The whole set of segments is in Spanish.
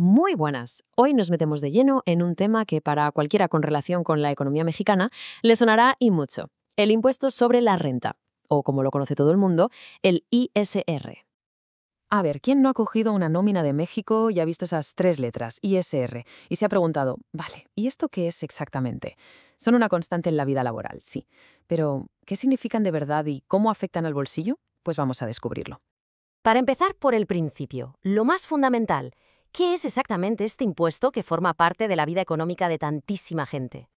Muy buenas. Hoy nos metemos de lleno en un tema que para cualquiera con relación con la economía mexicana le sonará y mucho. El impuesto sobre la renta, o como lo conoce todo el mundo, el ISR. A ver, ¿quién no ha cogido una nómina de México y ha visto esas tres letras, ISR, y se ha preguntado, vale, ¿y esto qué es exactamente? Son una constante en la vida laboral, sí. Pero, ¿qué significan de verdad y cómo afectan al bolsillo? Pues vamos a descubrirlo. Para empezar por el principio, lo más fundamental, ¿qué es exactamente este impuesto que forma parte de la vida económica de tantísima gente?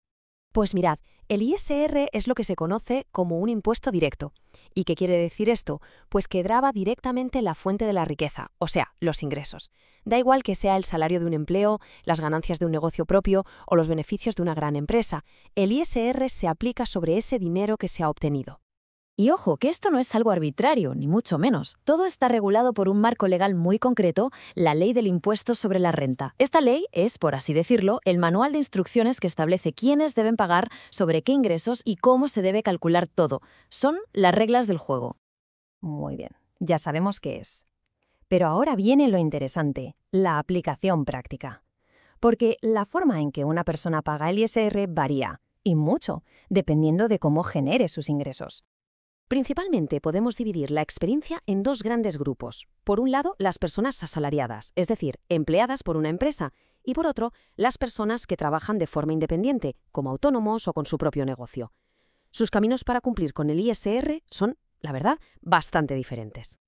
Pues mirad, el ISR es lo que se conoce como un impuesto directo. ¿Y qué quiere decir esto? Pues que grava directamente la fuente de la riqueza, o sea, los ingresos. Da igual que sea el salario de un empleo, las ganancias de un negocio propio o los beneficios de una gran empresa, el ISR se aplica sobre ese dinero que se ha obtenido. Y ojo, que esto no es algo arbitrario, ni mucho menos. Todo está regulado por un marco legal muy concreto, la Ley del Impuesto sobre la Renta. Esta ley es, por así decirlo, el manual de instrucciones que establece quiénes deben pagar, sobre qué ingresos y cómo se debe calcular todo. Son las reglas del juego. Muy bien, ya sabemos qué es. Pero ahora viene lo interesante, la aplicación práctica. Porque la forma en que una persona paga el ISR varía, y mucho, dependiendo de cómo genere sus ingresos. Principalmente podemos dividir la experiencia en dos grandes grupos. Por un lado, las personas asalariadas, es decir, empleadas por una empresa, y por otro, las personas que trabajan de forma independiente, como autónomos o con su propio negocio. Sus caminos para cumplir con el ISR son, la verdad, bastante diferentes.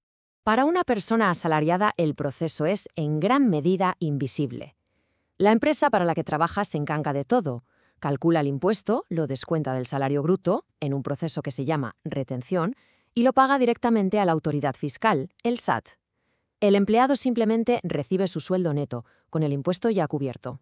Para una persona asalariada, el proceso es, en gran medida, invisible. La empresa para la que trabaja se encarga de todo. Calcula el impuesto, lo descuenta del salario bruto, en un proceso que se llama retención, y lo paga directamente a la autoridad fiscal, el SAT. El empleado simplemente recibe su sueldo neto, con el impuesto ya cubierto.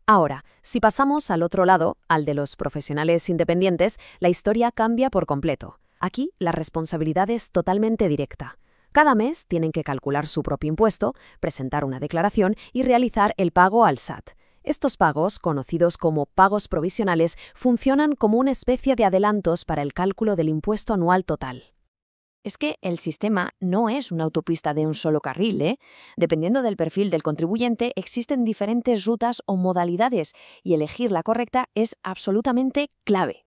Ahora, si pasamos al otro lado, al de los profesionales independientes, la historia cambia por completo. Aquí, la responsabilidad es totalmente directa. Cada mes tienen que calcular su propio impuesto, presentar una declaración y realizar el pago al SAT. Estos pagos, conocidos como pagos provisionales, funcionan como una especie de adelantos para el cálculo del impuesto anual total. Es que el sistema no es una autopista de un solo carril, ¿eh? Dependiendo del perfil del contribuyente, existen diferentes rutas o modalidades y elegir la correcta es absolutamente clave.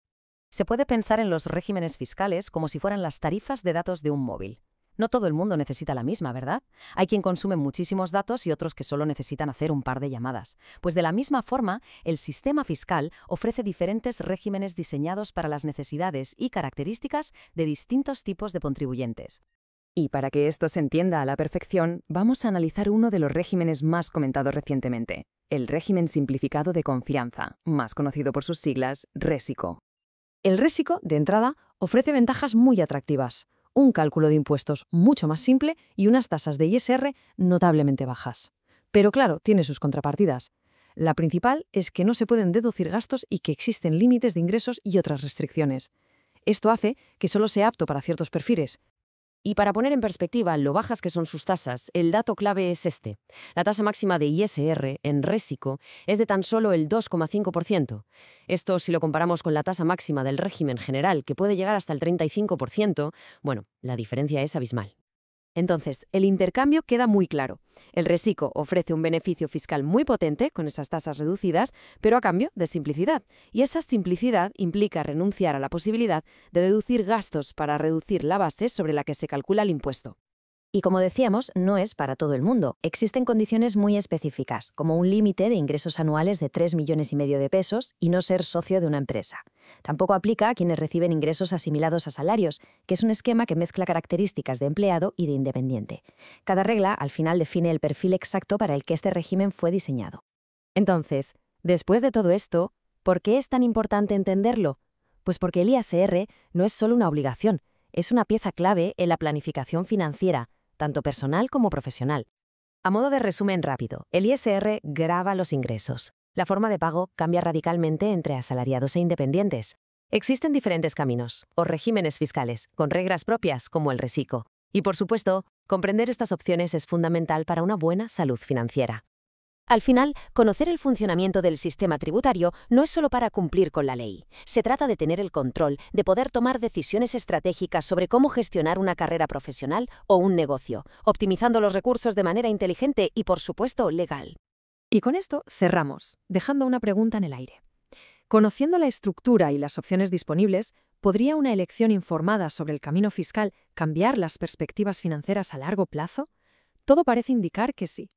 Se puede pensar en los regímenes fiscales como si fueran las tarifas de datos de un móvil. No todo el mundo necesita la misma, ¿verdad? Hay quien consume muchísimos datos y otros que solo necesitan hacer un par de llamadas. Pues de la misma forma, el sistema fiscal ofrece diferentes regímenes diseñados para las necesidades y características de distintos tipos de contribuyentes. Y para que esto se entienda a la perfección, vamos a analizar uno de los regímenes más comentados recientemente, el régimen simplificado de confianza, más conocido por sus siglas, RESICO. El RESICO, de entrada, ofrece ventajas muy atractivas. Un cálculo de impuestos mucho más simple y unas tasas de ISR notablemente bajas. Pero claro, tiene sus contrapartidas. La principal es que no se pueden deducir gastos y que existen límites de ingresos y otras restricciones. Esto hace que solo sea apto para ciertos perfiles. Y para poner en perspectiva lo bajas que son sus tasas, el dato clave es este. La tasa máxima de ISR en RESICO es de tan solo el 2,5%. Esto, si lo comparamos con la tasa máxima del régimen general, que puede llegar hasta el 35%, bueno, la diferencia es abismal. Entonces, el intercambio queda muy claro. El RESICO ofrece un beneficio fiscal muy potente con esas tasas reducidas, pero a cambio de simplicidad. Y esa simplicidad implica renunciar a la posibilidad de deducir gastos para reducir la base sobre la que se calcula el impuesto. Y como decíamos, no es para todo el mundo. Existen condiciones muy específicas, como un límite de ingresos anuales de 3,5 millones de pesos y no ser socio de una empresa. Tampoco aplica a quienes reciben ingresos asimilados a salarios, que es un esquema que mezcla características de empleado y de independiente. Cada regla, al final, define el perfil exacto para el que este régimen fue diseñado. Entonces, después de todo esto, ¿por qué es tan importante entenderlo? Pues porque el ISR no es solo una obligación, es una pieza clave en la planificación financiera, tanto personal como profesional. A modo de resumen rápido, el ISR grava los ingresos. La forma de pago cambia radicalmente entre asalariados e independientes. Existen diferentes caminos, o regímenes fiscales, con reglas propias como el RESICO. Y por supuesto, comprender estas opciones es fundamental para una buena salud financiera. Al final, conocer el funcionamiento del sistema tributario no es solo para cumplir con la ley. Se trata de tener el control, de poder tomar decisiones estratégicas sobre cómo gestionar una carrera profesional o un negocio, optimizando los recursos de manera inteligente y, por supuesto, legal. Y con esto cerramos, dejando una pregunta en el aire. Conociendo la estructura y las opciones disponibles, ¿podría una elección informada sobre el camino fiscal cambiar las perspectivas financieras a largo plazo? Todo parece indicar que sí.